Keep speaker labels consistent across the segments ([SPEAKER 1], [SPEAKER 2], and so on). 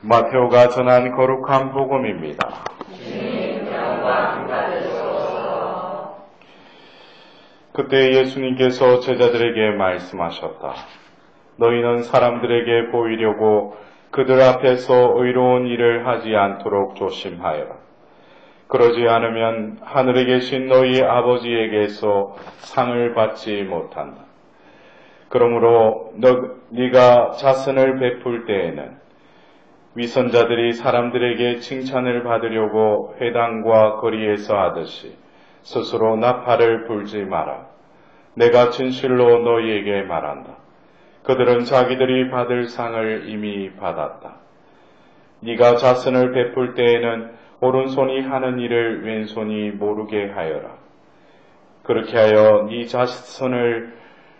[SPEAKER 1] 마테오가 전한 거룩한 복음입니다.
[SPEAKER 2] 주님 영광 받으소서.
[SPEAKER 1] 그때 예수님께서 제자들에게 말씀하셨다. 너희는 사람들에게 보이려고 그들 앞에서 의로운 일을 하지 않도록 조심하여라. 그러지 않으면 하늘에 계신 너희 아버지에게서 상을 받지 못한다. 그러므로 네가 자선을 베풀 때에는 위선자들이 사람들에게 칭찬을 받으려고 회당과 거리에서 하듯이 스스로 나팔을 불지 마라. 내가 진실로 너희에게 말한다. 그들은 자기들이 받을 상을 이미 받았다. 네가 자선을 베풀 때에는 오른손이 하는 일을 왼손이 모르게 하여라. 그렇게 하여 네 자선을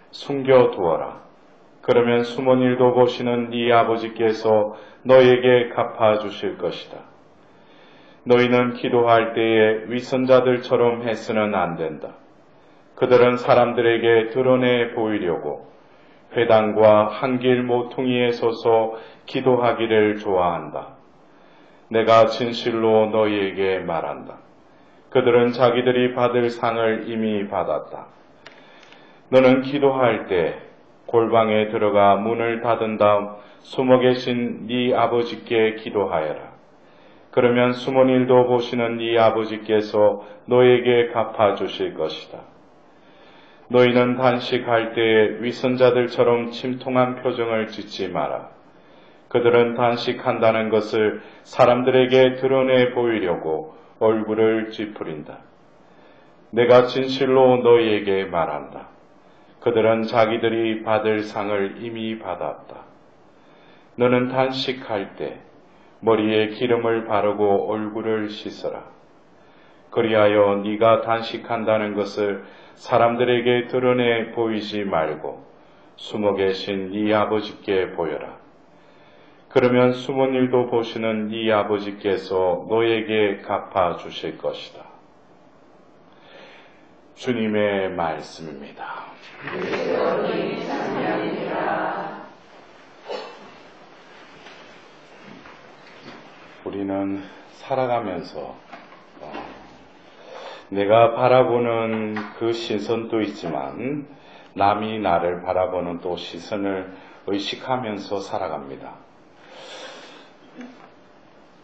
[SPEAKER 1] 숨겨두어라. 그러면 숨은 일도 보시는 네 아버지께서 너에게 갚아주실 것이다. 너희는 기도할 때에 위선자들처럼 해서는 안 된다. 그들은 사람들에게 드러내 보이려고 회당과 한길 모퉁이에 서서 기도하기를 좋아한다. 내가 진실로 너희에게 말한다. 그들은 자기들이 받을 상을 이미 받았다. 너는 기도할 때 골방에 들어가 문을 닫은 다음 숨어 계신 네 아버지께 기도하여라. 그러면 숨은 일도 보시는 네 아버지께서 너에게 갚아주실 것이다. 너희는 단식할 때에 위선자들처럼 침통한 표정을 짓지 마라. 그들은 단식한다는 것을 사람들에게 드러내 보이려고 얼굴을 찌푸린다. 내가 진실로 너희에게 말한다. 그들은 자기들이 받을 상을 이미 받았다. 너는 단식할 때 머리에 기름을 바르고 얼굴을 씻어라. 그리하여 네가 단식한다는 것을 사람들에게 드러내 보이지 말고 숨어 계신 네 아버지께 보여라. 그러면 숨은 일도 보시는 네 아버지께서 너에게 갚아주실 것이다. 주님의 말씀입니다. 우리는 살아가면서 내가 바라보는 그 시선도 있지만 남이 나를 바라보는 또 시선을 의식하면서 살아갑니다.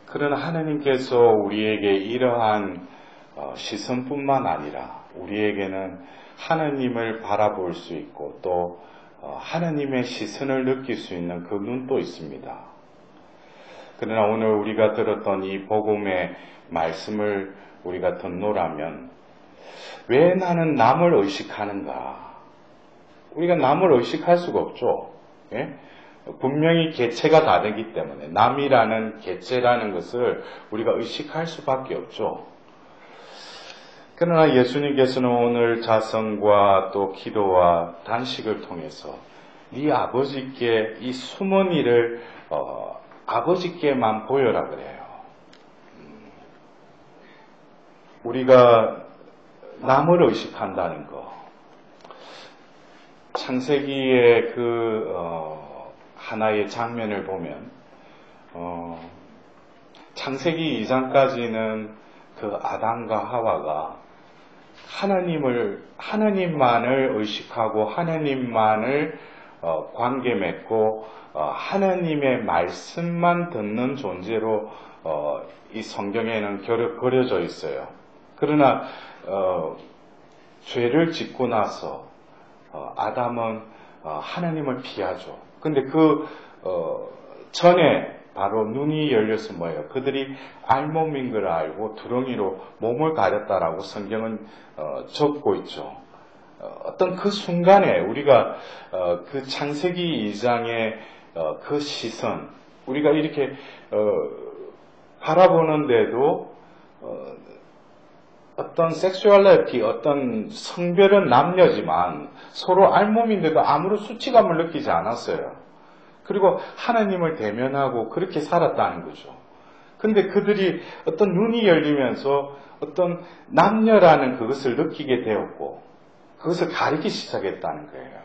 [SPEAKER 1] 그러나 하나님께서 우리에게 이러한 시선뿐만 아니라 우리에게는 하나님을 바라볼 수 있고 또 하나님의 시선을 느낄 수 있는 그 눈도 있습니다. 그러나 오늘 우리가 들었던 이 복음의 말씀을 우리가 듣노라면 왜 나는 남을 의식하는가? 우리가 남을 의식할 수가 없죠. 예? 분명히 개체가 다르기 때문에 남이라는 개체라는 것을 우리가 의식할 수밖에 없죠. 그러나 예수님께서는 오늘 자성과 또 기도와 단식을 통해서 네 아버지께 이 숨은 일을 아버지께만 보여라 그래요. 우리가 남을 의식한다는 거. 창세기의 하나의 장면을 보면 창세기 2장까지는 그 아담과 하와가 하나님만을 의식하고 하나님만을 관계 맺고 하나님의 말씀만 듣는 존재로 이 성경에는 그려져 있어요. 그러나 죄를 짓고 나서 아담은 하나님을 피하죠. 근데 전에 바로 눈이 열려서 뭐예요? 그들이 알몸인 걸 알고 두렁이로 몸을 가렸다라고 성경은 적고 있죠. 어떤 그 순간에 우리가 그 창세기 2장의 그 시선, 우리가 이렇게 바라보는데도 어떤 섹슈얼리티, 어떤 성별은 남녀지만 서로 알몸인데도 아무런 수치감을 느끼지 않았어요. 그리고 하나님을 대면하고 그렇게 살았다는 거죠. 근데 그들이 어떤 눈이 열리면서 어떤 남녀라는 그것을 느끼게 되었고 그것을 가리기 시작했다는 거예요.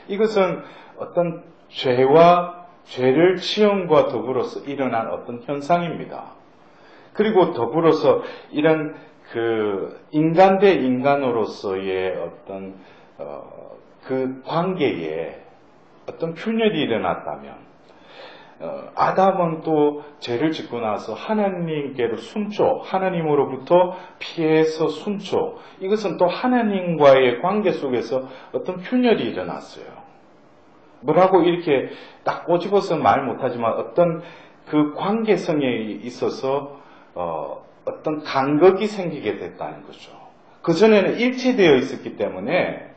[SPEAKER 1] 이것은 어떤 죄와 죄를 지음과 더불어서 일어난 어떤 현상입니다. 그리고 더불어서 이런 인간 대 인간으로서의 어떤 그 관계에 어떤 균열이 일어났다면 아담은 또 죄를 짓고 나서 하나님께로 순종, 하나님으로부터 피해서 순종, 이것은 또 하나님과의 관계 속에서 어떤 균열이 일어났어요. 뭐라고 이렇게 딱 꼬집어서 말 못하지만 어떤 그 관계성에 있어서 어떤 간극이 생기게 됐다는 거죠. 그전에는 일치되어 있었기 때문에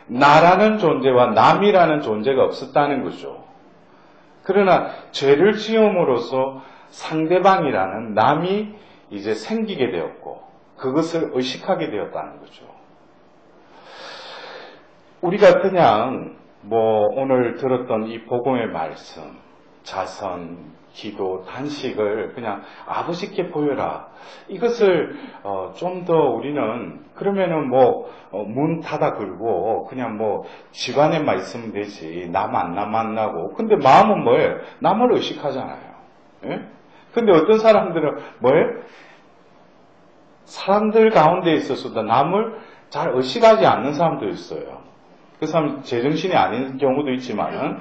[SPEAKER 1] 나라는 존재와 남이라는 존재가 없었다는 거죠. 그러나 죄를 지음으로써 상대방이라는 남이 이제 생기게 되었고 그것을 의식하게 되었다는 거죠. 우리가 그냥 오늘 들었던 이 복음의 말씀, 자선, 기도, 단식을 그냥 아버지께 보여라. 이것을 좀 더 우리는 그러면은 문 닫아 걸고 그냥 집안에만 있으면 되지. 남 안 만나고. 근데 마음은 뭐예요? 남을 의식하잖아요. 예? 근데 어떤 사람들은 뭐예요? 사람들 가운데 있어서도 남을 잘 의식하지 않는 사람도 있어요. 그 사람 제정신이 아닌 경우도 있지만은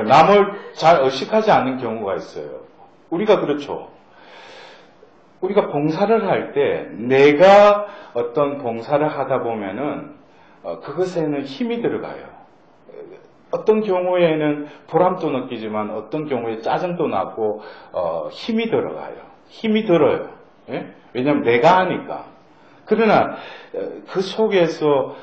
[SPEAKER 1] 남을 잘 의식하지 않는 경우가 있어요. 우리가 그렇죠. 우리가 봉사를 할 때 내가 어떤 봉사를 하다 보면은 그것에는 힘이 들어가요. 어떤 경우에는 보람도 느끼지만 어떤 경우에 짜증도 나고 힘이 들어가요. 힘이 들어요. 예? 왜냐하면 내가 하니까. 그러나 그 속에서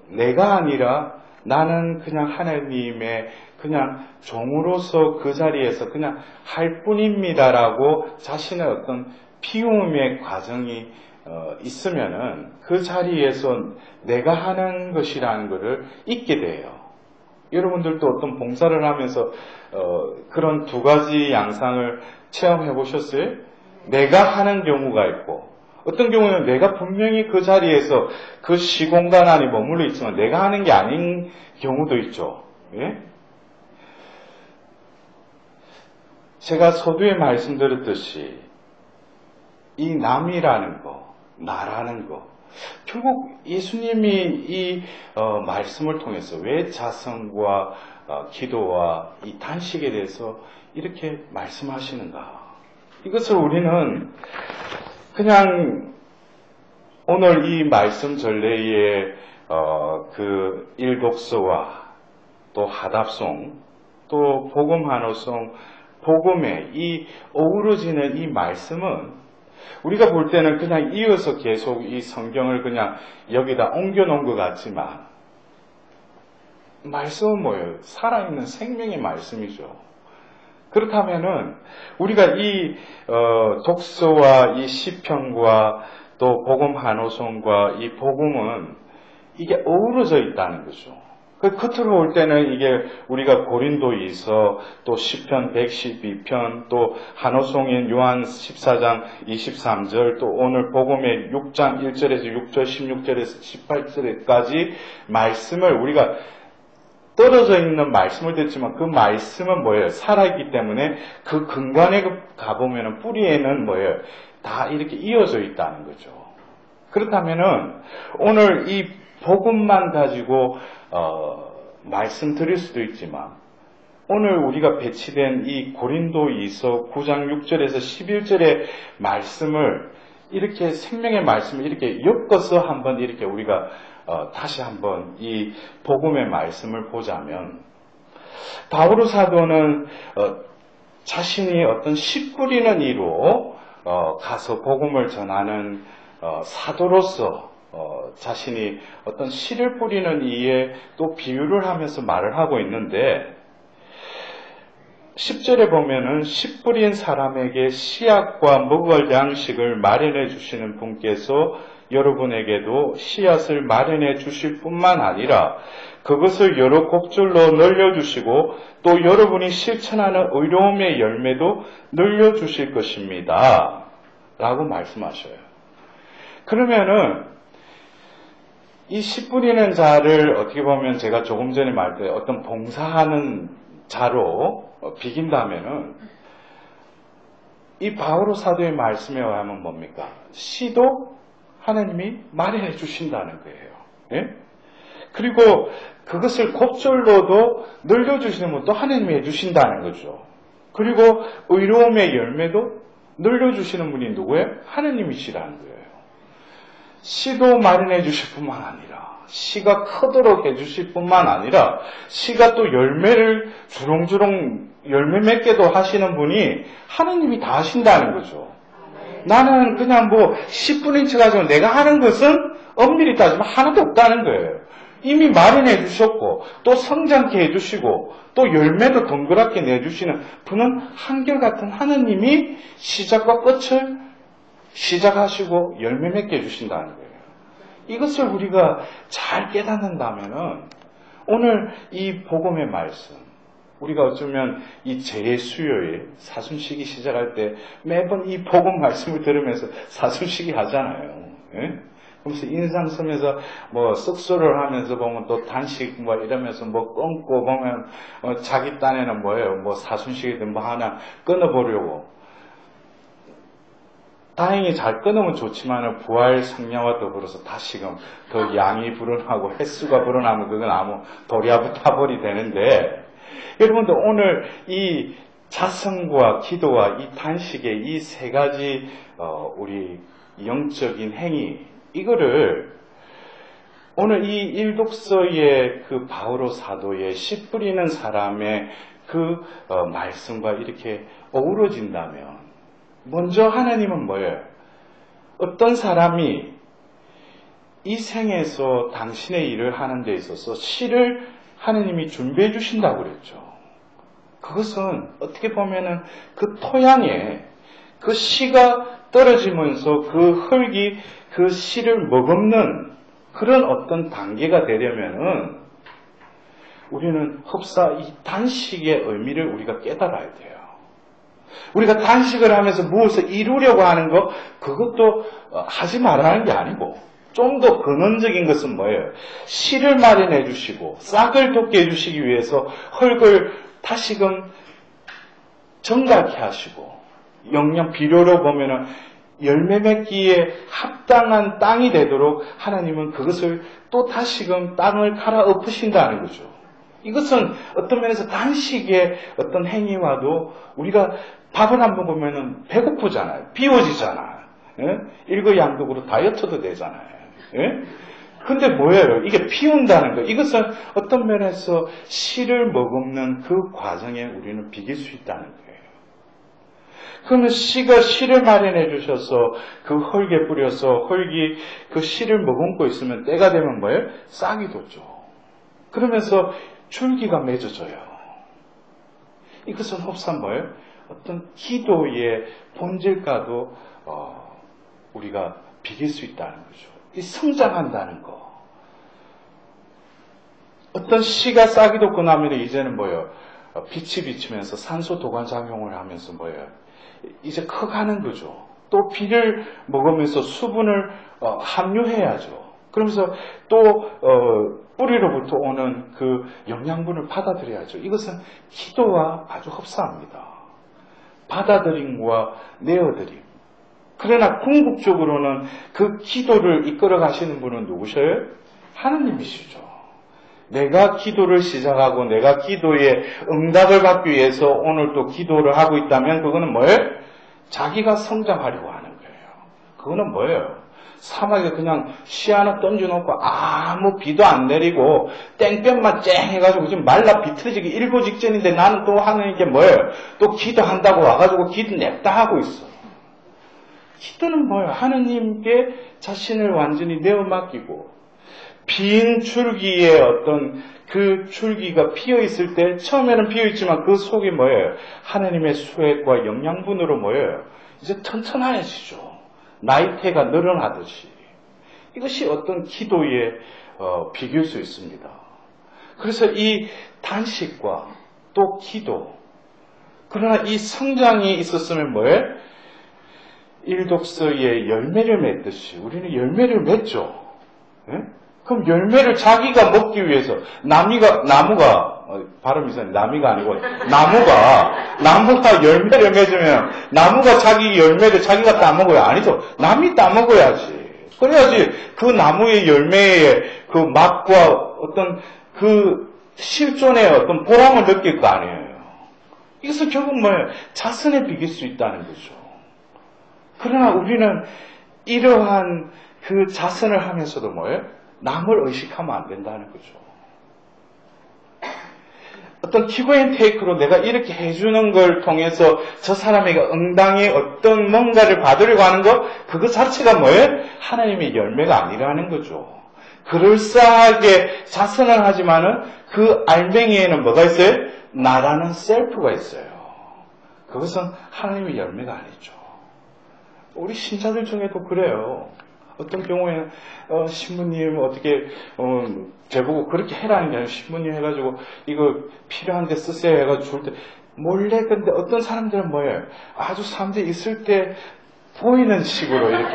[SPEAKER 1] 내가 아니라 나는 그냥 하나님의 그냥 종으로서 그 자리에서 그냥 할 뿐입니다라고 자신의 어떤 피움의 과정이 있으면은 그 자리에서 내가 하는 것이라는 것을 잊게 돼요. 여러분들도 어떤 봉사를 하면서 그런 두 가지 양상을 체험해 보셨어요? 내가 하는 경우가 있고 어떤 경우는 내가 분명히 그 자리에서 그 시공간 안에 머물러 있지만 내가 하는 게 아닌 경우도 있죠. 예? 제가 서두에 말씀드렸듯이 이 남이라는 거, 나라는 거, 결국 예수님이 이 말씀을 통해서 왜 자성과 기도와 이 단식에 대해서 이렇게 말씀하시는가? 이것을 우리는 그냥 오늘 이 말씀 전례의 그 일독서와 또 하답송 또 복음 한호송 복음에 이 어우러지는 이 말씀은 우리가 볼 때는 그냥 이어서 계속 이 성경을 그냥 여기다 옮겨놓은 것 같지만 말씀은 뭐예요? 살아있는 생명의 말씀이죠. 그렇다면은 우리가 이 독서와 이 시편과 또 복음 한호송과 이 복음은 이게 어우러져 있다는 거죠. 그 겉으로 볼 때는 이게 우리가 고린도이서 또 시편 112편 또 한호송인 요한 14장 23절 또 오늘 복음의 6장 1절에서 6절 16절에서 18절까지 말씀을 우리가 떨어져 있는 말씀을 듣지만 그 말씀은 뭐예요? 살아있기 때문에 그 근간에 가보면 뿌리에는 뭐예요? 다 이렇게 이어져 있다는 거죠. 그렇다면은 오늘 이 복음만 가지고 말씀드릴 수도 있지만 오늘 우리가 배치된 이 고린도이서 9장 6절에서 11절의 말씀을 이렇게 생명의 말씀을 이렇게 엮어서 한번 이렇게 우리가 다시 한번 이 복음의 말씀을 보자면 바오로 사도는 자신이 어떤 씨 뿌리는 이로 가서 복음을 전하는 사도로서 자신이 어떤 씨를 뿌리는 이에 또 비유를 하면서 말을 하고 있는데 10절에 보면은 씨 뿌린 사람에게 씨앗과 먹을 양식을 마련해 주시는 분께서 여러분에게도 씨앗을 마련해 주실 뿐만 아니라 그것을 여러 곡절로 늘려주시고 또 여러분이 실천하는 의로움의 열매도 늘려주실 것입니다. 라고 말씀하셔요. 그러면은 이 씨 뿌리는 자를 어떻게 보면 제가 조금 전에 말했던 어떤 봉사하는 자로 비긴다면은 이 바오로 사도의 말씀에 의하면 뭡니까? 시도 하나님이 마련해 주신다는 거예요. 예? 그리고 그것을 곱절로도 늘려주시는 것도 하나님이 해주신다는 거죠. 그리고 의로움의 열매도 늘려주시는 분이 누구예요? 하나님이시라는 거예요. 씨도 마련해 주실 뿐만 아니라 씨가 크도록 해주실 뿐만 아니라 씨가 또 열매를 주렁주렁 열매 맺게도 하시는 분이 하나님이 다 하신다는 거죠. 나는 그냥 뭐 10분인 척 가지고 내가 하는 것은 엄밀히 따지면 하나도 없다는 거예요. 이미 마련해 주셨고 또 성장케 해주시고 또 열매도 덩그랗게 내주시는 분은 한결같은 하느님이 시작과 끝을 시작하시고 열매 맺게 해주신다는 거예요. 이것을 우리가 잘 깨닫는다면은 오늘 이 복음의 말씀 우리가 어쩌면 이 재수요일 사순식이 시작할 때 매번 이 복음 말씀을 들으면서 사순식이 하잖아요. 예? 그러면서 인상 쓰면서 뭐 쓱소를 하면서 보면 또 단식 뭐 이러면서 뭐 끊고 보면 자기 딴에는 뭐예요? 뭐 사순식이든 뭐 하나 끊어보려고. 다행히 잘 끊으면 좋지만 부활 성령과 더불어서 다시금 더 양이 불어나고 횟수가 불어나면 그건 아무 도리아부타벌이 되는데 여러분들 오늘 이 자성과 기도와 이 단식의 이 세 가지 우리 영적인 행위 이거를 오늘 이 일독서의 그 바오로 사도의 씨 뿌리는 사람의 그 말씀과 이렇게 어우러진다면 먼저 하나님은 뭐예요? 어떤 사람이 이 생에서 당신의 일을 하는 데 있어서 씨를 하나님이 준비해 주신다고 그랬죠. 그것은 어떻게 보면은 그 토양에 그 씨가 떨어지면서 그 흙이 그 씨를 머금는 그런 어떤 단계가 되려면은 우리는 흡사 이 단식의 의미를 우리가 깨달아야 돼요. 우리가 단식을 하면서 무엇을 이루려고 하는 거 그것도 하지 말라는 게 아니고 좀 더 근원적인 것은 뭐예요? 씨를 마련해 주시고 싹을 돋게 해주시기 위해서 흙을 다시금 정갈케 하시고 영양 비료로 보면은 열매 맺기에 합당한 땅이 되도록 하나님은 그것을 또 다시금 땅을 갈아엎으신다는 거죠. 이것은 어떤 면에서 단식의 어떤 행위와도 우리가 밥을 한 번 먹으면 배고프잖아요. 비워지잖아요. 예? 일거양득으로 다이어트도 되잖아요. 예? 근데 뭐예요? 이게 피운다는 거. 이것은 어떤 면에서 씨를 머금는 그 과정에 우리는 비길 수 있다는 거예요. 그러면 씨가 씨를 마련해 주셔서 그 흙에 뿌려서 흙이 그 씨를 머금고 있으면 때가 되면 뭐예요? 싹이 돋죠. 그러면서 줄기가 맺어져요. 이것은 흡사 뭐예요? 어떤 기도의 본질과도 우리가 비길 수 있다는 거죠. 이 성장한다는 거. 어떤 씨가 싹이 돋고 나면 이제는 뭐예요? 빛이 비치면서 산소 도관 작용을 하면서 뭐예요? 이제 커가는 거죠. 또 비를 먹으면서 수분을 함유해야죠. 그러면서 또 뿌리로부터 오는 그 영양분을 받아들여야죠. 이것은 기도와 아주 흡사합니다. 받아들임과 내어드림. 그러나 궁극적으로는 그 기도를 이끌어 가시는 분은 누구셔요? 하나님이시죠. 내가 기도를 시작하고 내가 기도에 응답을 받기 위해서 오늘 또 기도를 하고 있다면 그거는 뭐예요? 자기가 성장하려고 하는 거예요. 그거는 뭐예요? 사막에 그냥 씨 하나 던져놓고 아무 비도 안 내리고 땡볕만 쨍 해가지고 지금 말라 비틀어지기 일보 직전인데 나는 또 하는 게 뭐예요? 또 기도한다고 와가지고 기도 냅다 하고 있어. 기도는 뭐예요? 하느님께 자신을 완전히 내어 맡기고 빈 줄기에 어떤 그 줄기가 피어 있을 때 처음에는 피어 있지만 그 속이 뭐예요? 하나님의 수액과 영양분으로 뭐예요? 이제 튼튼해지죠. 나이테가 늘어나듯이. 이것이 어떤 기도에 비길 수 있습니다. 그래서 이 단식과 또 기도, 그러나 이 성장이 있었으면 뭐예요? 일독서의 열매를 맺듯이 우리는 열매를 맺죠. 예? 그럼 열매를 자기가 먹기 위해서 나무가 발음이 이상해. 나미가 아니고 나무가 열매를 맺으면 나무가 자기 열매를 자기가 따먹어야 아니죠. 남이 따먹어야지. 그래야지 그 나무의 열매의 그 맛과 어떤 그 실존의 어떤 보람을 느낄 거 아니에요. 이것은 결국 뭐예요? 자선에 비길 수 있다는 거죠. 그러나 우리는 이러한 그 자선을 하면서도 뭐예요? 남을 의식하면 안 된다는 거죠. 어떤 기브 앤 테이크로 내가 이렇게 해주는 걸 통해서 저 사람에게 응당히 어떤 뭔가를 받으려고 하는 것, 그거 자체가 뭐예요? 하나님의 열매가 아니라는 거죠. 그럴싸하게 자선을 하지만은 그 알맹이에는 뭐가 있어요? 나라는 셀프가 있어요. 그것은 하나님의 열매가 아니죠. 우리 신자들 중에도 그래요. 어떤 경우에는 신부님 어떻게 제보고 그렇게 해라는 게 아니라 신부님 해가지고 이거 필요한데 쓰세요 해가지고 줄 때 몰래. 근데 어떤 사람들은 뭐예요? 아주 사람들이 있을 때 보이는 식으로 이렇게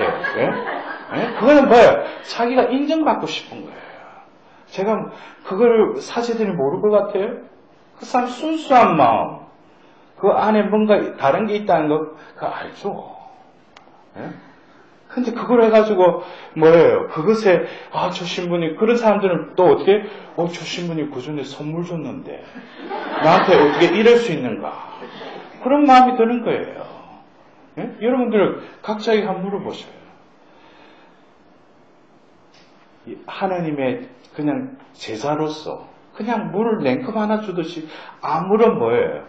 [SPEAKER 1] 그거는 뭐예요? 자기가 인정받고 싶은 거예요. 제가 그걸 사제들이 모를 것 같아요? 그 사람 순수한 마음, 그 안에 뭔가 다른 게 있다는 거 그거 알죠? 근데 그걸 해가지고 뭐예요? 그것에 저 신부님, 그런 사람들은 또 어떻게 저 신부님 그 전에 선물 줬는데 나한테 어떻게 이럴 수 있는가? 그런 마음이 드는 거예요. 여러분들 각자에게 한번 물어보셔요. 하나님의 그냥 제자로서 그냥 물을 냉큼 하나 주듯이 아무런 뭐예요?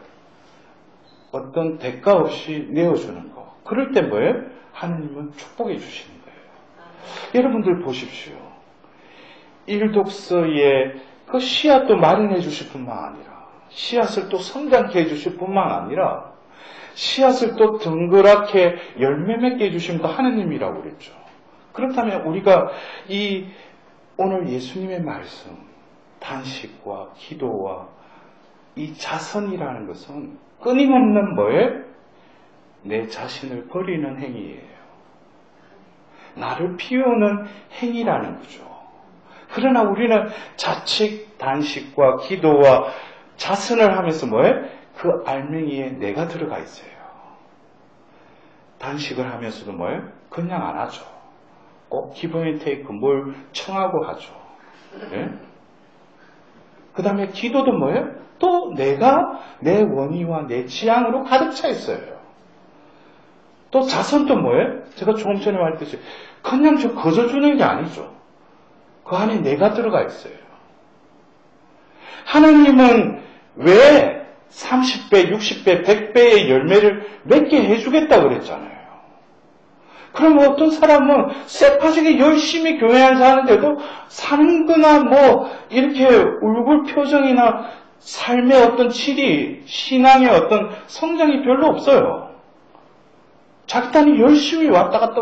[SPEAKER 1] 어떤 대가 없이 내어주는 거. 그럴 때 뭐예요? 하나님은 축복해 주시는 거예요. 여러분들 보십시오. 일독서에 그 씨앗도 마련해 주실 뿐만 아니라 씨앗을 또 성장케 해 주실 뿐만 아니라 씨앗을 또 덩그랗게 열매 맺게 해주신 거 하느님이라고 그랬죠. 그렇다면 우리가 이 오늘 예수님의 말씀, 단식과 기도와 이 자선이라는 것은 끊임없는 뭐예요? 내 자신을 버리는 행위예요. 나를 피우는 행위라는 거죠. 그러나 우리는 자칙, 단식과 기도와 자선을 하면서 뭐예요? 그 알맹이에 내가 들어가 있어요. 단식을 하면서도 뭐예요? 그냥 안 하죠. 꼭 기브 앤 테이크 뭘 청하고 하죠. 그 다음에 기도도 뭐예요? 또 내가 내 원의와 내 지향으로 가득 차 있어요. 또 자선도 뭐예요? 제가 조금 전에 말했듯이 그냥 저 거저 주는 게 아니죠. 그 안에 내가 들어가 있어요. 하나님은 왜 30배, 60배, 100배의 열매를 맺게 해주겠다고 그랬잖아요. 그럼 어떤 사람은 쎄파지게 열심히 교회 안에서 하는데도 사는 거나 뭐 이렇게 얼굴 표정이나 삶의 어떤 질이, 신앙의 어떤 성장이 별로 없어요. 자기 딴이 열심히 왔다 갔다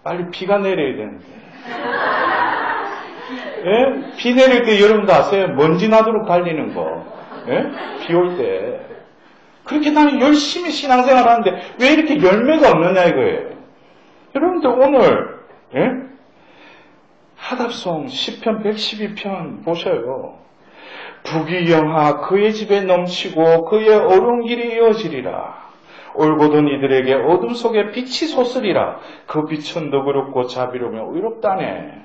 [SPEAKER 1] 빨리 비가 내려야 되는데. 비 내릴 때 여러분도 아세요? 먼지 나도록 달리는 거. 비 올 때. 그렇게 나는 열심히 신앙생활 하는데 왜 이렇게 열매가 없느냐 이거예요. 여러분들 오늘 하답송 10편 112편 보셔요. 부귀영하 그의 집에 넘치고 그의 어려운 길이 이어지리라. 올곧은 이들에게 어둠 속에 빛이 솟으리라. 그 빛은 너그럽고 자비로우며 의롭다네.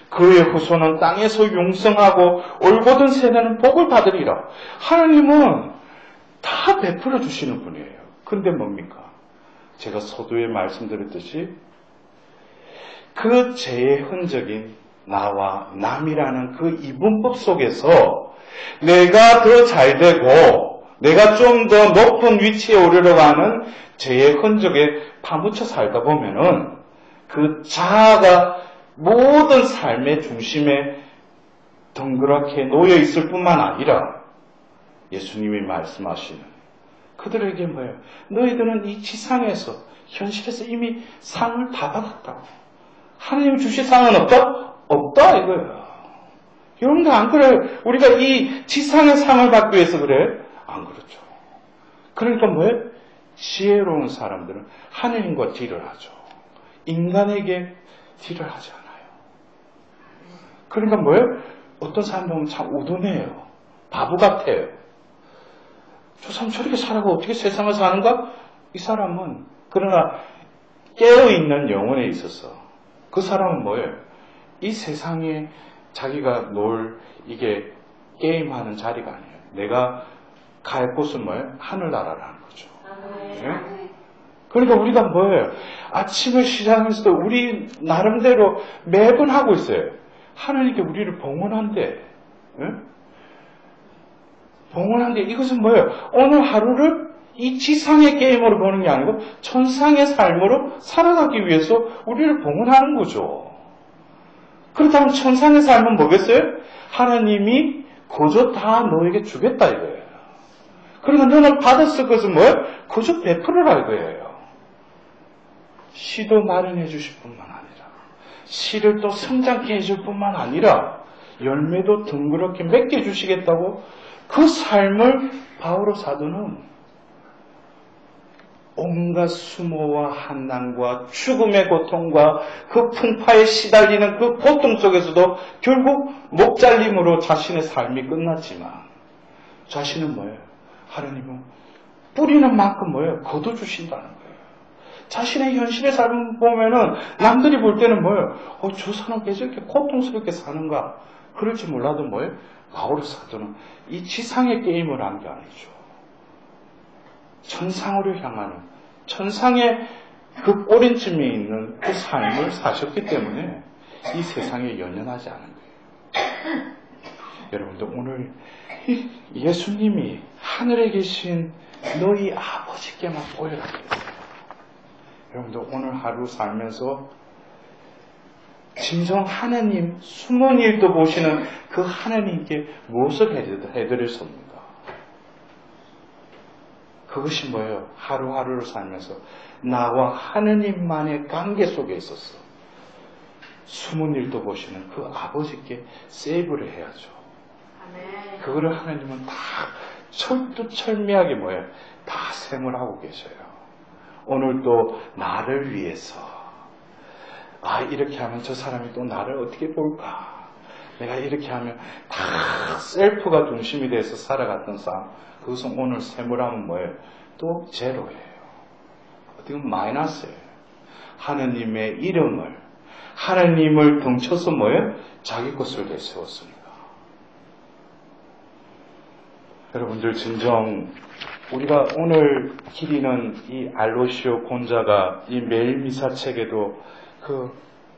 [SPEAKER 1] 그의 후손은 땅에서 용성하고 올곧은 세대는 복을 받으리라. 하나님은 다 베풀어 주시는 분이에요. 근데 뭡니까? 제가 서두에 말씀드렸듯이 그 죄의 흔적인 나와 남이라는 그 이분법 속에서 내가 더 잘되고 내가 좀 더 높은 위치에 오르려고 하는 죄의 흔적에 파묻혀 살다 보면은 그 자아가 모든 삶의 중심에 덩그랗게 놓여 있을 뿐만 아니라 예수님이 말씀하시는 그들에게 뭐예요? 너희들은 이 지상에서 현실에서 이미 상을 다 받았다고. 하나님 주실 상은 없다? 없다 이거예요. 여러분들 안 그래요? 우리가 이 지상의 상을 받기 위해서 그래요? 안 그렇죠. 그러니까 뭐예요? 지혜로운 사람들은 하느님과 딜을 하죠. 인간에게 딜을 하지 않아요. 그러니까 뭐예요? 어떤 사람 보면 참 우둔해요. 바보 같아요. 저 사람 저렇게 살아가 어떻게 세상을 사는가? 이 사람은 그러나 깨어있는 영혼에 있어서 그 사람은 뭐예요? 이 세상에 자기가 놀 이게 게임하는 자리가 아니에요. 내가 갈 곳은 뭐예요? 하늘나라라는 거죠. 네? 그러니까 우리가 뭐예요? 아침을 시작해서도 우리 나름대로 매번 하고 있어요. 하나님께 우리를 봉헌한대. 네? 봉헌한데 이것은 뭐예요? 오늘 하루를 이 지상의 게임으로 보는 게 아니고 천상의 삶으로 살아가기 위해서 우리를 봉헌하는 거죠. 그렇다면 천상의 삶은 뭐겠어요? 하나님이 거저 다 너에게 주겠다 이거예요. 그러니까 너는 받았을 것은 뭐예요? 거저 베풀어라 이거예요. 씨도 마련해 주실 뿐만 아니라 씨를 또 성장케 해줄 뿐만 아니라 열매도 둥그렇게 맺게 해주시겠다고 그 삶을 바오로 사도는 온갖 수모와 한난과 죽음의 고통과 그 풍파에 시달리는 그 고통 속에서도 결국 목잘림으로 자신의 삶이 끝났지만 자신은 뭐예요? 하나님은 뿌리는 만큼 뭐예요? 거둬주신다는 거예요. 자신의 현실의 삶을 보면은 남들이 볼 때는 뭐예요? 저 사람 왜 저렇게 고통스럽게 사는가? 그럴지 몰라도 뭐예요? 바오로 사도는 이 지상의 게임을 한 게 아니죠. 천상으로 향하는 천상의 그 꼬린쯤에 있는 그 삶을 사셨기 때문에 이 세상에 연연하지 않은 거예요. 여러분들 오늘 예수님이 하늘에 계신 너희 아버지께만 보여라 그랬어요. 여러분들 오늘 하루 살면서 진정 하나님 숨은 일도 보시는 그 하나님께 무엇을 해드릴 수 없는가? 그것이 뭐예요? 하루하루를 살면서 나와 하느님만의 관계 속에 있어서 숨은 일도 보시는 그 아버지께 세이브를 해야죠. 그거를 하나님은 다 철두철미하게 뭐예요? 다 셈을 계셔요. 오늘 또 나를 위해서 이렇게 하면 저 사람이 또 나를 어떻게 볼까? 내가 이렇게 하면 다 셀프가 중심이 돼서 살아갔던 삶, 그것은 오늘 셈을하면 뭐예요? 또 제로예요. 어떻게 보면 마이너스예요. 하느님의 이름을, 하느님을 등쳐서 뭐예요? 자기 것을 내세웠습니다. 여러분들 진정 우리가 오늘 기리는 이 알로시오 곤자가 이 매일 미사 책에도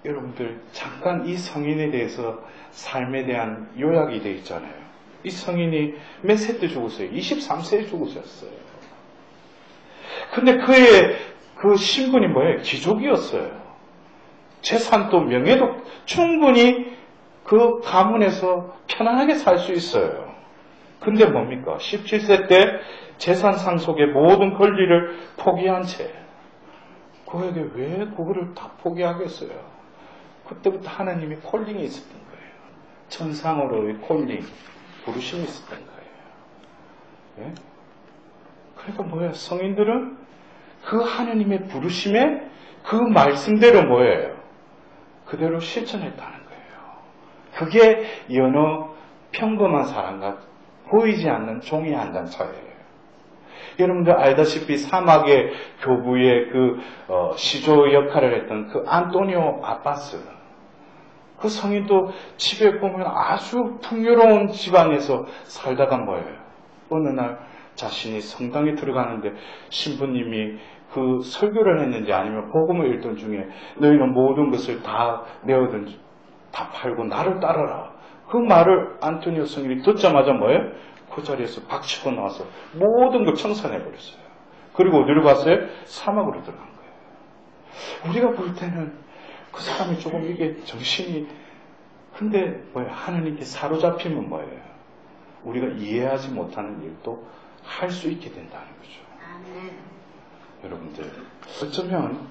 [SPEAKER 1] 여러분들 잠깐 이 성인에 대해서 삶에 대한 요약이 되어 있잖아요. 이 성인이 몇 세 때 죽었어요? 23세에 죽으셨어요. 근데 그의 그 신분이 뭐예요? 귀족이었어요. 재산도 명예도 충분히 그 가문에서 편안하게 살 수 있어요. 근데 뭡니까? 17세 때 재산 상속의 모든 권리를 포기한 채 그에게 왜 그거를 다 포기하겠어요? 그때부터 하나님이 콜링이 있었던 거예요. 천상으로의 콜링, 부르심이 있었던 거예요. 예? 그러니까 뭐예요? 성인들은 그 하나님의 부르심에 그 말씀대로 뭐예요? 그대로 실천했다는 거예요. 그게 여느 평범한 사람과 보이지 않는 종이 한 장 차이예요. 여러분들 알다시피 사막의 교부의 시조 역할을 했던 그 안토니오 아바스, 그 성인도 집에 보면 아주 풍요로운 집안에서 살다가 뭐예요? 어느 날 자신이 성당에 들어가는데 신부님이 그 설교를 했는지 아니면 복음을 읽던 중에 너희는 모든 것을 다 내어든 다 팔고 나를 따르라. 그 말을 안토니오 성인이 듣자마자 뭐예요? 그 자리에서 박치고 나와서 모든 걸 청산해버렸어요. 그리고 어디로 갔어요? 사막으로 들어간 거예요. 우리가 볼 때는 그 사람이 조금 이게 정신이, 근데 뭐예요? 하나님께 사로잡히면 뭐예요? 우리가 이해하지 못하는 일도 할 수 있게 된다는 거죠. 여러분들, 어쩌면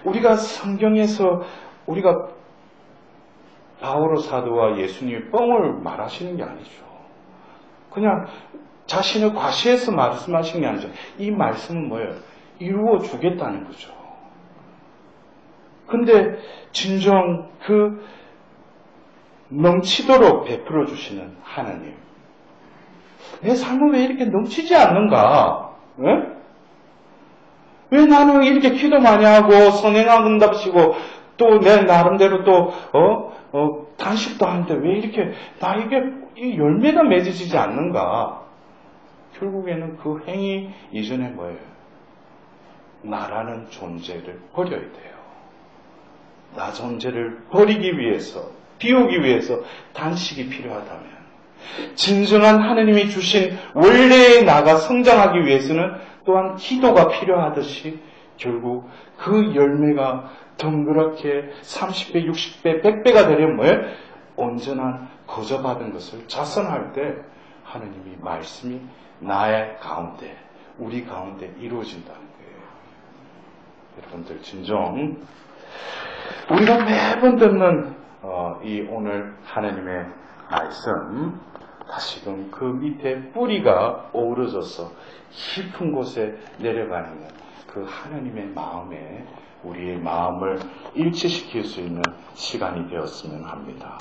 [SPEAKER 1] 우리가 성경에서 우리가 바오로 사도와 예수님이 뻥을 말하시는 게 아니죠. 그냥 자신을 과시해서 말씀하신 게 아니죠. 이 말씀은 뭐예요? 이루어 주겠다는 거죠. 근데 진정 그 넘치도록 베풀어 주시는 하나님. 내 삶은 왜 이렇게 넘치지 않는가? 왜? 왜 나는 이렇게 기도 많이 하고 선행한 응답시고 또 내 나름대로 또 단식도 하는데 왜 이렇게 나에게 이 열매가 맺어지지 않는가? 결국에는 그 행위 이전에 뭐예요? 나라는 존재를 버려야 돼요. 나 존재를 버리기 위해서, 비우기 위해서 단식이 필요하다면, 진정한 하느님이 주신 원래의 나가 성장하기 위해서는 또한 기도가 필요하듯이 결국 그 열매가 덩그랗게 30배, 60배, 100배가 되려면 뭐예요? 온전한 거저받은 것을 자선할 때 하느님이 말씀이 나의 가운데, 우리 가운데 이루어진다는 거예요. 여러분들 진정 우리가 매번 듣는 이 오늘 하나님의 말씀, 다시금 그 밑에 뿌리가 어우러져서 깊은 곳에 내려가는 그 하나님의 마음에 우리의 마음을 일치시킬 수 있는 시간이 되었으면 합니다.